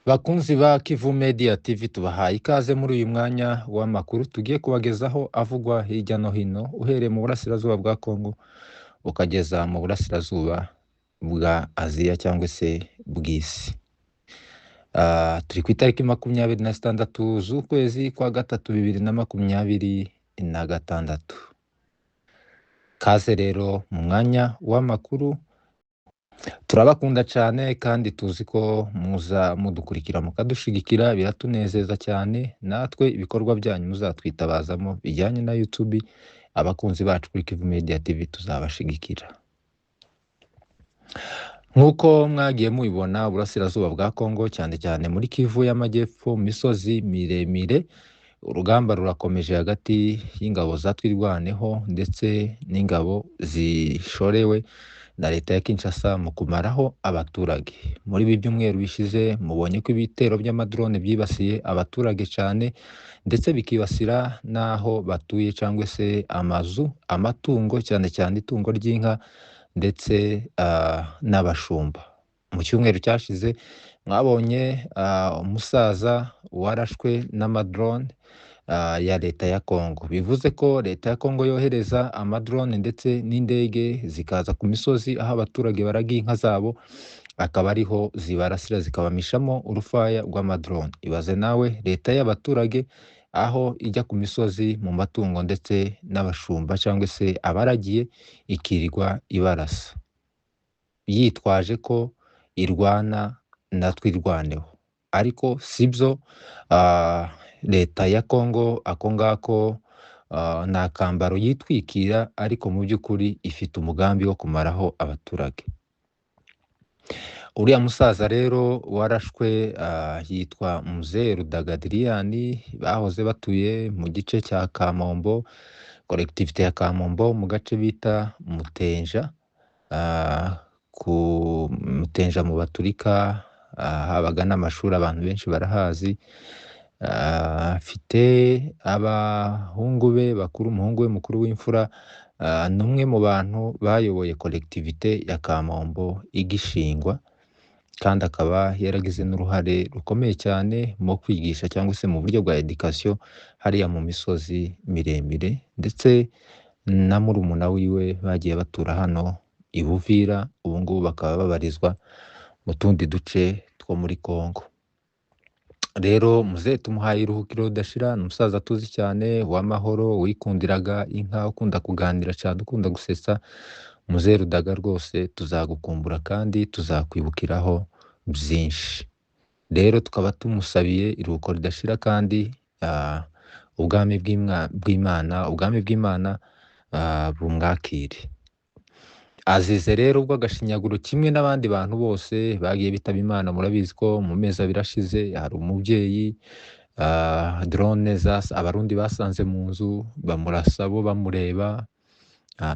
Bakunzi ba Kivu Media TV tubahaye ikaze muri uyu mwanya w'amakuru tugiye kubagezaho avugwa hirya no hino uhereye mu burasirazuba bwa Kongo ukageza mu burasirazuba bwa Aziya cyangwa se bw'isi. Turi ku itariki 26 z'ukwezi kwa gatatu 2026. Kaze rero mu mwanya w'amakuru. Turabakunda cyane kandi tuzi ko muza mudukurikira mukadushigikira, biratunezeza cyane. Natwe ibikorwa byanyu muzatwitabazamo bijyanye na YouTube, abakunzi bacu kuri Kivu Media TV tuzabashigikira. Nk'uko mwagiye mubibona burasirazuba bwa Kongo, cyane cyane muri Kivu y'Amajyepfo, misozi miremire, urugamba rurakomeje hagati y'ingabo zatwirwaneho ndetse n'ingabo zishorewe na leta ya Kinshasa mu kumaraho abaturage. Muri ibi byumweru bishize mubonye ko ibitero by'amadrone byibasiye abaturage cyane ndetse bikibasira n'aho batuye cyangwa se amazu, amatungo, cyane cyane itungo ry'inka ndetse n'abashumba. Mu cyumweru cyashize mwabonye umusaza warashwe n'amadrone ya leta ya Kongo. Bivuze ko leta ya Kongo yohereza amadrone ndetse n'indege zikaza ku misozi aho abaturage baraga inka zabo, akaba ariho zibarasira zikabamishamo urufaya rw'amadrone. Ibaze nawe leta y'abaturage aho ijya ku misozi mu matungo ndetse n'abashumba cyangwa se abaragiye ikirirwa ibarasa, yitwaje ko irwana natwe irwaneho. Ariko sibyo. Leta ya Kongo ako ngako ni akambaro yitwikira, ariko mu by'ukuri ifite umugambi wo kumaraho abaturage. Uriya musaza rero warashwe yitwa Mzee Rudagadiriani, bahoze batuye mu gice cya Kamombo, collectivité ya Kamombo, mu gace bita Mutenja. Ku Mutenja mu Baturika habaga n'amashuri, abantu benshi barahazi. Afite abahungu be bakuru, umuhungu we mukuru w'imfura ni umwe mu bantu bayoboye collectivité ya Kamombo igishingwa, kandi akaba yaragize n'uruhare rukomeye cyane mu kwigisha cyangwa se mu buryo bwa education hariya mu misozi miremire, ndetse na murumuna wiwe bagiye batura hano i Buvira, ubu ngubu bakaba babarizwa mu tundi duce two muri Kongo. Rero muze tumuhaye iruhukiro ridashira, ni umusaza tuzi cyane w'amahoro, wikundiraga inka, ukunda kuganira cyane, ukunda gusetsa. Muze Rudaga rwose tuzagukumbura kandi tuzakwibukiraho byinshi. Rero tukaba tumusabiye iruhuko ridashira kandi ubwami bw'Imana bumwakire. Azize rero ubwo agashinyaguro kimwe n'abandi bantu bose bagiye bitaba Imana. Murabizi ko mu mezi abiri ashize hari umubyeyi drone abarundi basanze mu nzu bamurasa bo bamureba.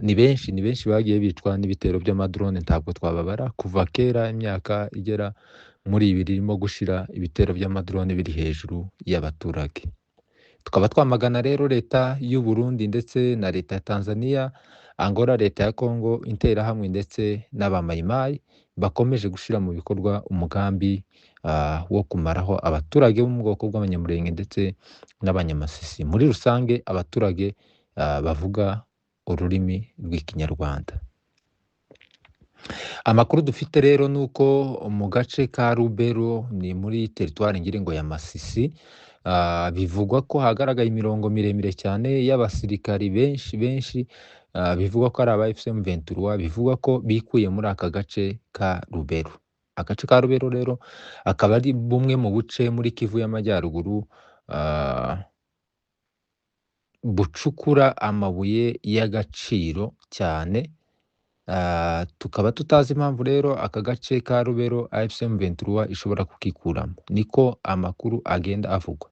Ni benshi bagiye bicwa n'ibitero by'amadrone, ntabwo twababara. Kuva kera imyaka igera muri 2 irimo gushira, ibitero by'amadrone biri hejuru y'abaturage. Tukaba twamagana rero leta y'u Burundi ndetse na leta ya Tanzania, Angola, leta ya Kongo, interahamwe ndetse n'abamayimayi bakomeje gushira mu bikorwa umugambi wo kumaraho abaturage bo mu bwoko bw'abanyamurenge ndetse n'abanyamasisi, muri rusange abaturage bavuga ururimi rw'Ikinyarwanda. Amakuru dufite rero nuko mu gace ka Rubero, ni muri teritwari ngiringo ya Masisi, bivugwa ko hagaragaye imirongo miremire cyane y'abasirikari benshi, bivugwa ko ari aba FCM23, bivugwa ko bikuye muri aka gace ka Rubero. Agace ka Rubero rero akaba ari bumwe mu buce muri Kivu y'Amajyaruguru bucukura amabuye y'agaciro cyane. Tukaba tutazi impamvu rero aka gace ka Rubero FCM23 ishobora kukikuramo, niko amakuru agenda avugwa.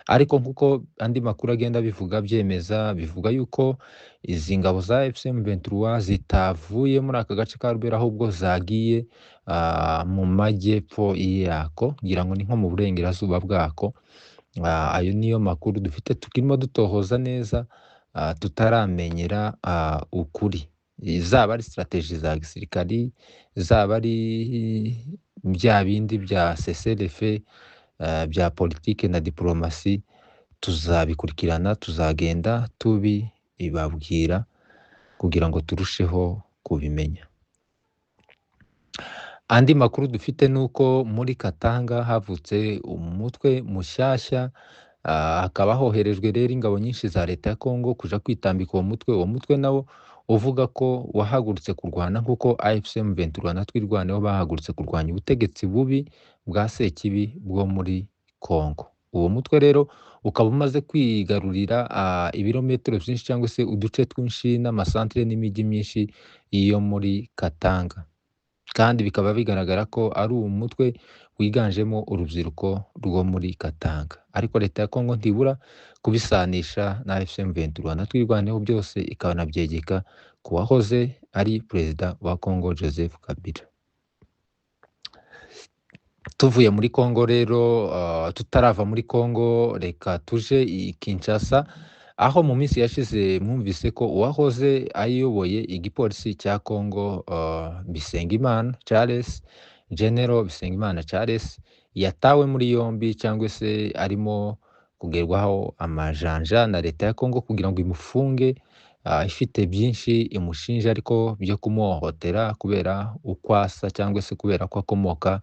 Ariko nkuko andi makuru agenda bivuga byemeza, bivuga yuko izi ngabo za FCM23 zitavuye muri aka gace ka Rubero, ahubwo zagiye mu majyepfo yako, ngira ngo ni nko mu burengerazuba bwako. Ayo niyo makuru dufite, tukirimo dutohoza neza, tutaramenyera ukuri. Zaba ari strategy za gisirikari, zaba ari bya bindi bya cessez-le-feu bya politike na diplomasi tuzabikurikirana, tuzagenda tubibabwira kugira ngo turusheho kubimenya. Andi makuru dufite nuko muri Katanga havutse umutwe mushyashya, hakaba hoherejwe rero ingabo nyinshi za leta ya Kongo kuja kwitambika uwo mutwe. Uwo mutwe nawo uvuga ko wahagurutse kurwana nk'uko AFC M23 na Twirwaneho bahagurutse kurwanya ubutegetsi bubi bwa Sekibi bwo muri Kongo. Uwo mutwe rero ukaba umaze kwigarurira ibirometero byinshi cyangwa se uduce twinshi n'amasantere n'imijyi myinshi iyo muri Katanga, kandi bikaba bigaragara ko ari umutwe wiganjemo urubyiruko rwo muri Katanga. Ariko leta ya Kongo ntibura kubisanisha na AFC M23 na Twirwaneho, byose ikanabyegeka ku wahoze ari perezida wa Kongo Joseph Kabila. Tuvuye muri Kongo rero, tutarava muri Kongo, reka tuje i Kinshasa, aho mu minsi yashize mwumvise ko uwahoze ayoboye igipolisi cya Kongo, Bisengimana Charles, General Bisengimana Charles, yatawe muri yombi cyangwa se arimo kugerwaho amajanja na leta ya Kongo kugira ngo imufunge, ifite byinshi imushinja ariko byo kumuhohotera kubera ukwasa cyangwa se kubera ko akomoka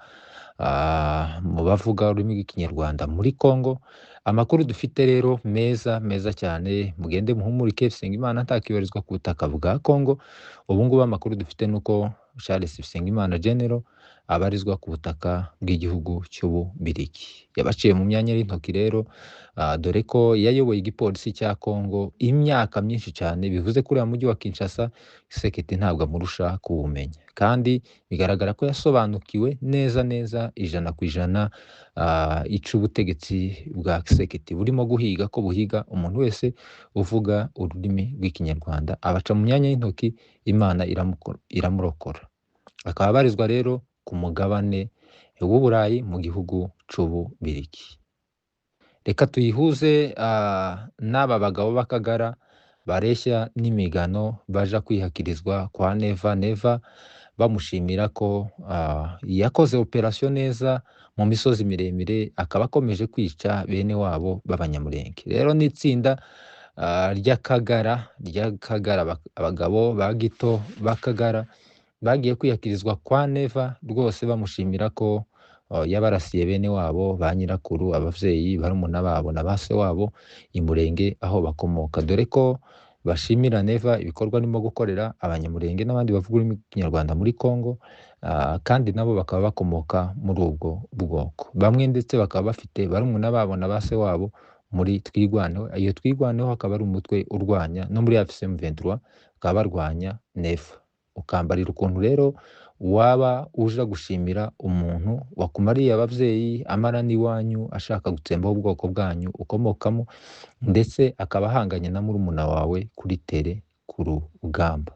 mu bavuga ururimi rw'ikinyarwanda muri Kongo. Amakuru dufite rero meza cyane, mugende muhumurike, Bisengimana ntakibarizwa ku butaka bwa Kongo. Ubu ngubu amakuru dufite nuko Charles Bisengimana General abarizwa ku butaka bw'igihugu cy'Ububirigi. Yabaciye mu myanya y'intoki rero, dore ko yayoboye igipolisi cya Kongo imyaka myinshi cyane, bivuze kuri uriya mujyi wa Kinshasa Seketi ntabwo amurusha kuwumenya, kandi bigaragara ko yasobanukiwe neza 100% ica ubutegetsi bwa Seketi burimo guhiga ko buhiga umuntu wese uvuga ururimi rw'ikinyarwanda, abaca mu myanya y'intoki, Imana iramurokora. Akaba abarizwa rero ku mugabane w'Uburayi mu gihugu c'Ububirigi. Reka tuyihuze n'aba bagabo b'Akagara bareshya n'imigano baja kwihakirizwa kwa Neva bamushimira ko yakoze operation neza mu misozi miremire, akaba akomeje kwica bene wabo b'Abanyamulenge. Rero n'itsinda ry'Akagara, abagabo ba Gito b'Akagara bagiye kwihakirizwa kwa Neva rwose bamushimira ko yabarasiye bene wabo, ba nyirakuru, abavyeyi, barumuna babo na base wabo imurenge aho bakomoka, dore ko bashimira Neva ibikorwa arimo gukorera Abanyamulenge n'abandi bavuga ururimi rw'ikinyarwanda muri Kongo, kandi nabo bakaba bakomoka muri ubwo bwoko. Bamwe ndetse bakaba bafite barumuna babo na base wabo muri Twirwaneho. Iyo Twirwaneho akaba ari umutwe urwanya no muri AFC M23 bakaba barwanya Neva. Ukambarira ukuntu rero waba uja gushimira umuntu wakumariye abavyeyi, amara n'iwanyu, ashaka gutsembaho ubwoko bwanyu ukomokamo, ndetse akaba ahanganye na murumuna wawe kuri tere ku rugamba.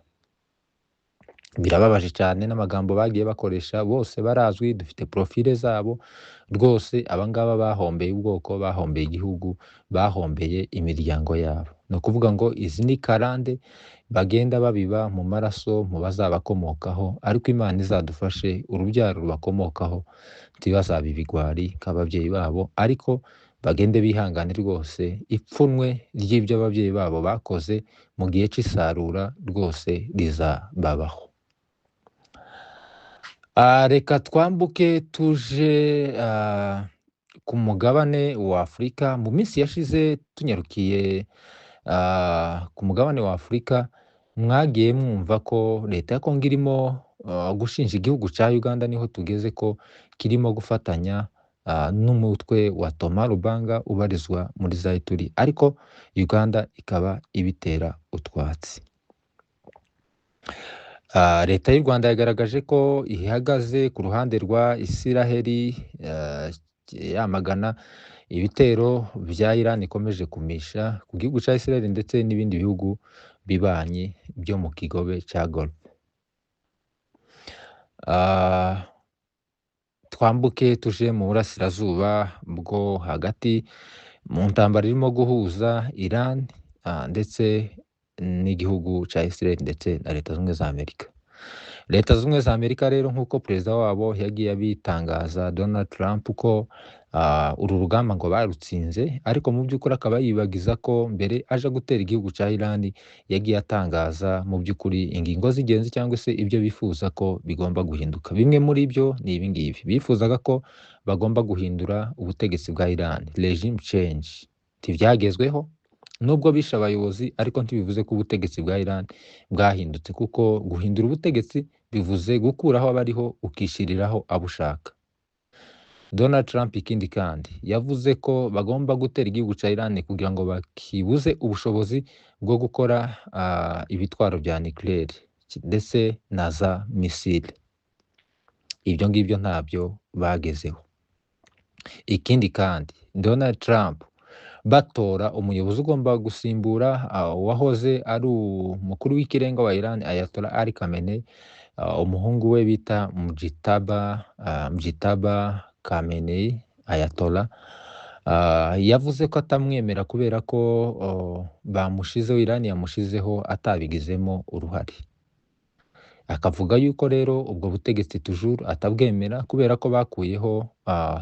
Birababaje cyane n'amagambo bagiye bakoresha, bose barazwi, dufite profile zabo rwose. Abangaba bahombeye ubwoko, bahombeye igihugu, bahombeye imiryango yabo. No kuvuga ngo izi ni karande bagenda babiba mu maraso mu bazabakomokaho, ariko Imana izadufashe urubyaro rubakomokaho ntibazabe ibigwari nk'ababyeyi babo, ariko bagende bihangane rwose, ipfunwe ry'ibyo ababyeyi babo bakoze mu gihe c'isarura rwose rizababaho. Reka twambuke tuje ku mugabane wa Afurika. Mu minsi yashize tunyarukiye ku mugabane wa Afurika, mwagiye mwumva ko leta ya Kongo irimo gushinja igihugu ca Uganda, niho tugeze ko kirimo gufatanya n'umutwe wa Thomas Lubanga ubarizwa muri Zaituri, ariko Uganda ikaba ibitera utwatsi. Leta y'u Rwanda yagaragaje ko ihagaze ku ruhande rwa Isiraheli, yamagana ibitero vya Iran ikomeje kumisha ku gihugu ca Isiraheli ndetse n'ibindi bihugu bibanyi byo mu kigobe ca Gulf. Twambuke tuje mu burasirazuba bwo hagati mu ntambara irimo guhuza Iran ndetse n'igihugu ca Israel ndetse na Leta Zunze za Amerika. Leta Zunze Ubumwe za Amerika rero nk'uko perezida wabo yagiye abitangaza Donald Trump ko uru rugamba ngo barutsinze, ariko mu by'ukuri akaba yibagiza ko mbere aje gutera igihugu cya Iran yagiye atangaza mu by'ukuri ingingo z'ingenzi cyangwa se ibyo bifuza ko bigomba guhinduka. Bimwe muri byo ni ibi ngibi. Bifuzaga ko bagomba guhindura ubutegetsi bwa Iran, regime change. Ntibyagezweho nubwo bishe abayobozi, ariko ntibivuze ko ubutegetsi bwa Iran bwahindutse, kuko guhindura ubutegetsi bivuze gukuraho abariho ukishyiriraho abo ushaka. Donald Trump ikindi kandi yavuze ko bagomba gutera igihugu cya Iran kugira ngo bakibuze ubushobozi bwo gukora ibitwaro bya nucleaire ndetse na za misile. Ibyo ngibyo ntabyo bagezeho. Ikindi kandi Donald Trump batora umuyobozi ugomba gusimbura uwahoze ari umukuru w'ikirenga wa Iran Ayatollah Ali Khamenei, umuhungu we bita Mujtaba Khamenei Ayatollah, yavuze ko atamwemera kubera ko bamushizeho, Iran yamushizeho atabigizemo uruhare. Akavuga yuko rero ubwo butegetsi toujours atabwemera kubera ko bakuyeho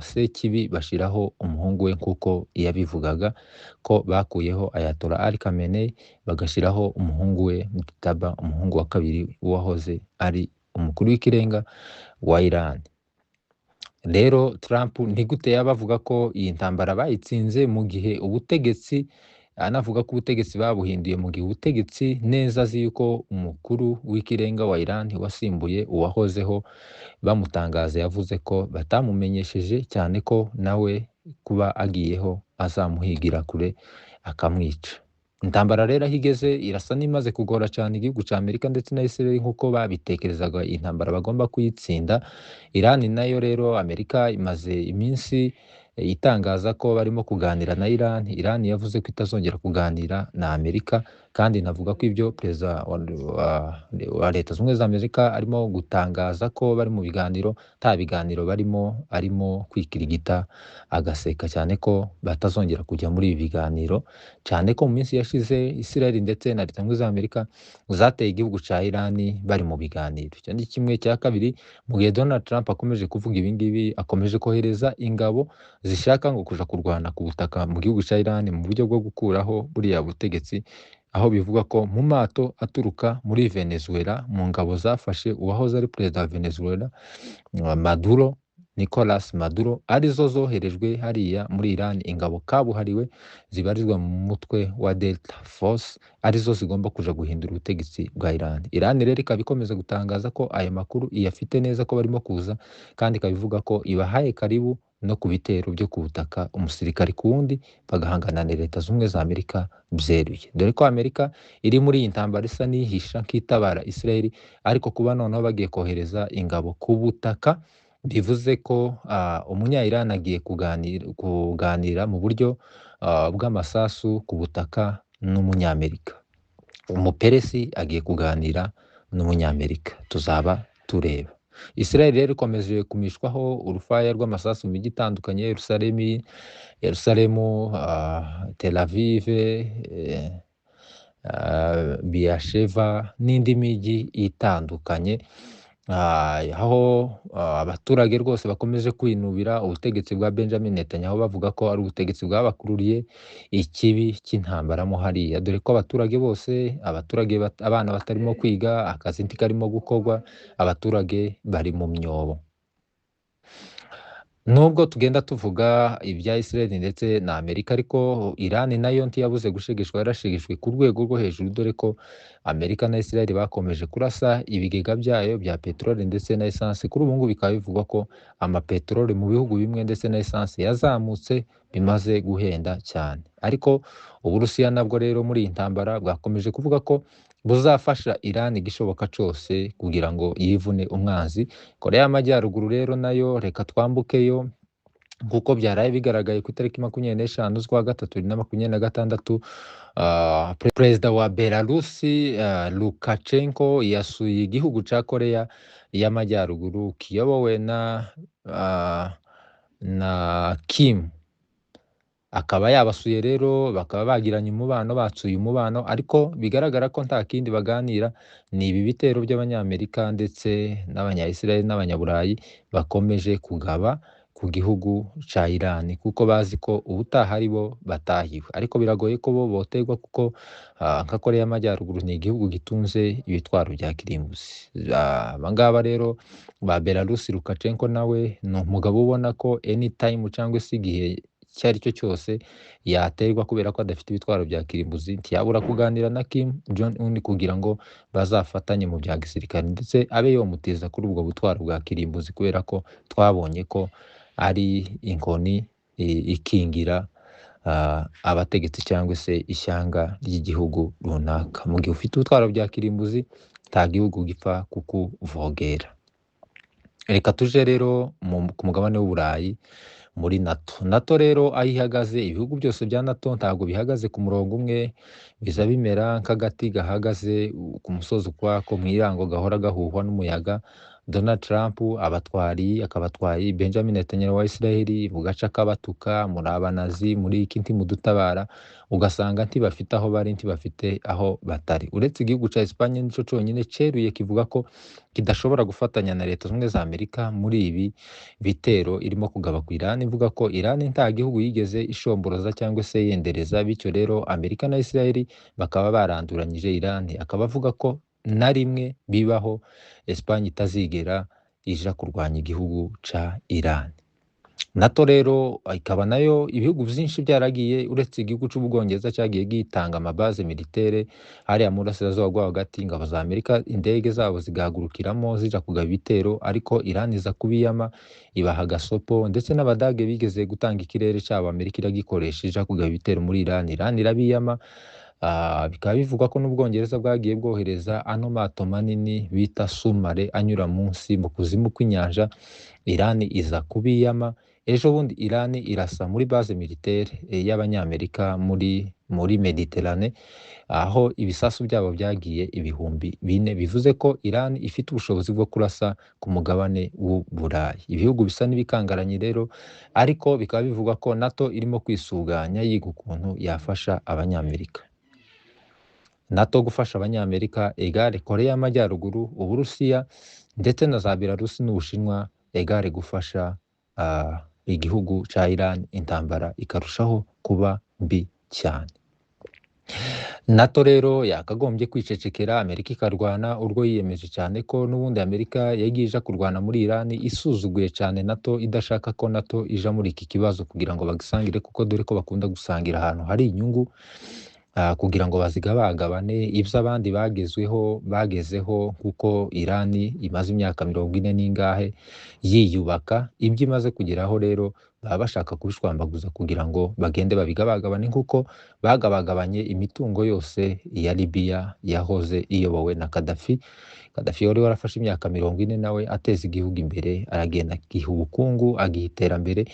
Sekibi bashiraho umuhungu we, nk'uko yabivugaga ko bakuyeho Ayatollah Ali Khamenei bagashiraho umuhungu we Mujtaba, umuhungu wa kabiri wahoze ari umukuru w'ikirenga wa Iran. Rero Trump ntigute yabavuga ko iyi ntambara bayitsinze mu gihe ubutegetsi, anavuga ko ubutegetsi babuhinduye mu gihe ubutegetsi neza azi yuko umukuru w'ikirenga wa Iran wasimbuye uwahozeho bamutangaza yavuze ko batamumenyesheje, cyane ko nawe kuba agiyeho azamuhigira kure akamwica. Intambara rero aho igeze irasa n'imaze kugora cyane igihugu cya Amerika ndetse na Israel nk'uko babitekerezaga intambara bagomba kuyitsinda. Iran nayo rero Amerika imaze iminsi itangaza ko barimo kuganira na Iran. Iran yavuze ko itazongera kuganira na Amerika, kandi navuga ko ibyo perezida wa Leta Zunze Ubumwe za Amerika arimo gutangaza ko bari mu biganiro, nta biganiro barimo, arimo kwikirigita agaseka cyane ko batazongera kujya muri ibi biganiro, cyane ko mu minsi yashize Israel ndetse na Leta Zunze Ubumwe za Amerika zateye igihugu cya Iran bari mu biganiro. Icyo ni kimwe. Cya kabiri, mu gihe Donald Trump akomeje kuvuga ibi ngibi, akomeje kohereza ingabo zishaka ngo kuja kurwana ku butaka mu gihugu cya Iran mu buryo bwo gukuraho buriya butegetsi, aho bivuga ko mu mato aturuka muri Venezuela, mu ngabo zafashe uwahoze ari perezida wa Venezuela Nicolas Maduro, arizo zoherejwe hariya muri Iran, ingabo kabuhariwe zibarizwa mu mutwe wa Delta Force, arizo zigomba kuja guhindura ubutegetsi bwa Iran. Iran rero ikaba ikomeza gutangaza ko aya makuru iyafite neza ko barimo kuza, kandi ikabivuga ko ibahaye karibu no ku bitero byo ku butaka, umusirikari ku wundi bagahangana na Leta Zunze Ubumwe za Amerika byeruye, dore ko Amerika iri muri iyi ntambara isa n'ihisha nk'itabara Israel, ariko kuba noneho bagiye kohereza ingabo ku butaka bivuze ko umunya-Iran agiye kuganira mu buryo bw'amasasu ku butaka n'umunyamerika, umuperesi agiye kuganira n'umunyamerika, tuzaba tureba. Israel rero ikomeje kumishwaho urufaya rw'amasasu mu mijyi itandukanye, Yerusalemu, Tel Aviv, Beersheba n'indi mijyi itandukanye, aho abaturage rwose bakomeje kwinubira ubutegetsi bwa Benjamin Netanyahu, bavuga ko ari ubutegetsi bwabakururiye ikibi cy'intambara mo hariya, dore ko abaturage bose, abana batarimo kwiga, akazi ntikarimo gukorwa, abaturage bari mu myobo. Nubwo tugenda tuvuga ibya Israel ndetse na Amerika, ariko Iran nayo ntiyabuze gushegeshwa, yarashegeshwe ku rwego rwo hejuru, dore ko Amerika na Israel bakomeje kurasa ibigega byayo bya peteroli ndetse na essence. Kuri ubu ngubu bikaba bivugwa ko amapeteroli mu bihugu bimwe ndetse na essence yazamutse, bimaze guhenda cyane. Ariko Uburusiya nabwo rero muri iyi ntambara bwakomeje kuvuga ko buzafasha Iran igishoboka cyose kugira ngo yivune umwanzi. Korea y'Amajyaruguru rero nayo reka twambukeyo, nk'uko byaraye bigaragaye ku itariki 25 z'ukwa gatatu 2026, perezida wa Belarusi Lukashenko yasuye igihugu cya Korea y'Amajyaruguru kiyobowe na Kim, akaba yabasuye rero bakaba bagiranye umubano, batsuye umubano, ariko bigaragara ko nta kindi baganira, ni ibi bitero by'Abanyamerika ndetse n'Abanya-Israel n'Abanyaburayi bakomeje kugaba ku gihugu ca Iran, kuko bazi ko ubutaha ari bo batahiwe, ariko biragoye ko bo boterwa kuko nka Korea y'Amajyaruguru ni igihugu gitunze ibitwaro bya kirimbuzi. Aba ngaba rero ba Belarus, Lukashenko nawe ni umugabo ubona ko anytime cyangwa se igihe icyo ari cyo cyose yaterwa, kubera ko adafite ibitwaro bya kirimbuzi, ntiyabura kuganira na Kim Jong Un kugira ngo bazafatanye mu bya gisirikare, ndetse abe yomutiza kuri ubwo butwaro bwa kirimbuzi, kubera ko twabonye ko ari inkoni ikingira abategetsi cyangwa se ishyanga ry'igihugu runaka. Mu gihe ufite ubutwaro bya kirimbuzi, nta gihugu gipfa kukuvogera. Reka tuje rero ku mugabane w'Uburayi muri NATO. NATO rero aho ihagaze, ibihugu byose bya NATO ntabwo bihagaze ku murongo umwe, biza bimera nk'agati gahagaze ku musozi ukwako, mu irango gahora gahuhwa n'umuyaga. Donald Trump akabatwaye Benjamin Netanyahu wa Israel, bugaca akabatuka, muri abanazi, muri iki ntimudutabara, ugasanga ntibafite aho bari, ntibafite aho batari. Uretse igihugu ca Espagne nico conyine ceruye kivuga ko kidashobora gufatanya na Leta Zunze za Amerika muri ibi bitero irimo kugaba ku Iran, ivuga ko Iran nta gihugu yigeze ishomboroza cyangwa se yendereza, bityo rero Amerika na Israel bakaba baranduranyije Iran, akaba avuga ko na rimwe bibaho Espagne itazigera ija kurwanya igihugu ca Iran. NATO rero ikaba nayo ibihugu byinshi byaragiye, uretse igihugu c'Ubwongereza cyagiye gitanga amabaze militaire hariya mu burasirazuba bwo hagati, ingabo za Amerika indege zabo zigahagurukiramo zija kugaba ibitero, ariko Iran iza kubiyama ibaha agasopo, ndetse n'Abadage bigeze gutanga ikirere cyabo Amerika iragikoresha ija kugaba ibitero muri Iran, Iran irabiyama. Bikaba bivugwa ko n'Ubwongereza bwagiye bwohereza ano mato manini bita sumare anyura munsi mu kuzimu kw'inyanja, Iran iza kubiyama. Ejo bundi Iran irasa muri base militaire y'Abanyamerika muri Mediterane, aho ibisasu byabo byagiye ibihumbi 4, bivuze ko Iran ifite ubushobozi bwo kurasa ku mugabane w'Uburayi. Ibihugu bisa n'ibikangaranye rero, ariko bikaba bivugwa ko NATO irimo kwisuganya yiga ukuntu yafasha Abanyamerika. NATO gufasha Abanyamerika egare Korea y'Amajyaruguru, Uburusiya ndetse na za Belarus n'Ubushinwa egare gufasha igihugu ca Iran, intambara ikarushaho kuba mbi cyane. NATO rero yakagombye kwicecekera, Amerika ikarwana urwo yiyemeje cyane ko n'ubundi Amerika yagiye ija kurwana muri Iran, isuzuguye cyane NATO, idashaka ko NATO ija muri iki kibazo kugira ngo bagisangire, kuko dore ko bakunda gusangira ahantu hari inyungu, kugira ngo bazigabagabane ibyo abandi bagezeho, kuko Iran imaze imyaka 40 n'ingahe yiyubaka, ibyo imaze kugeraho rero baba bashaka kubishwambaguza kugira ngo bagende babigabagabane, nk'uko bagabagabanye imitungo yose ya Libya yahoze iyobowe na Gaddafi. Gaddafi wari warafashe imyaka 40 nawe ateza igihugu imbere, aragenda agiha ubukungu, agiha iterambere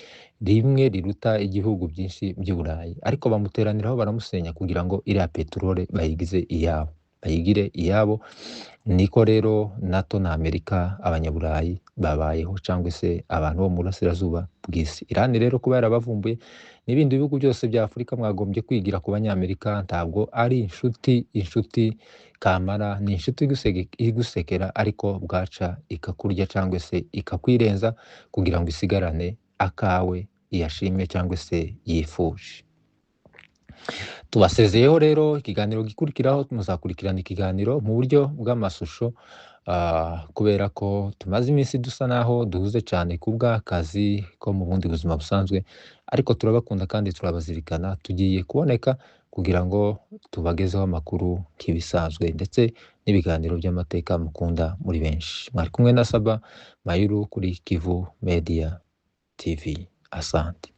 rimwe riruta igihugu byinshi by'Uburayi, ariko bamuteraniraho baramusenya kugira ngo iriya peterole bayigire iyabo. Niko rero NATO na Amerika, Abanyaburayi babayeho, cyangwa se abantu bo mu burasirazuba bw'isi. Iran rero kuba yarabavumbuye, n'ibindi bihugu byose bya Afurika mwagombye kwigira ku Banyamerika, ntabwo ari inshuti kamara, ni inshuti igusekera, ariko bwaca ikakurya cyangwa se ikakwirenza kugira ngo isigarane akawe iyashimye cyangwa se yifuje. Tubasezeyeho rero, ikiganiro gikurikiraho muzakurikirana ikiganiro mu buryo bw'amashusho, kubera ko tumaze iminsi dusa naho duhuze cyane ku bw'akazi ko mu bundi buzima busanzwe, ariko turabakunda kandi turabazirikana, tugiye kuboneka kugira ngo tubagezeho amakuru nk'ibisanzwe, ndetse n'ibiganiro by'amateka mukunda muri benshi. Mwari kumwe na Saba Mayuru kuri Kivu Media TV. Asante.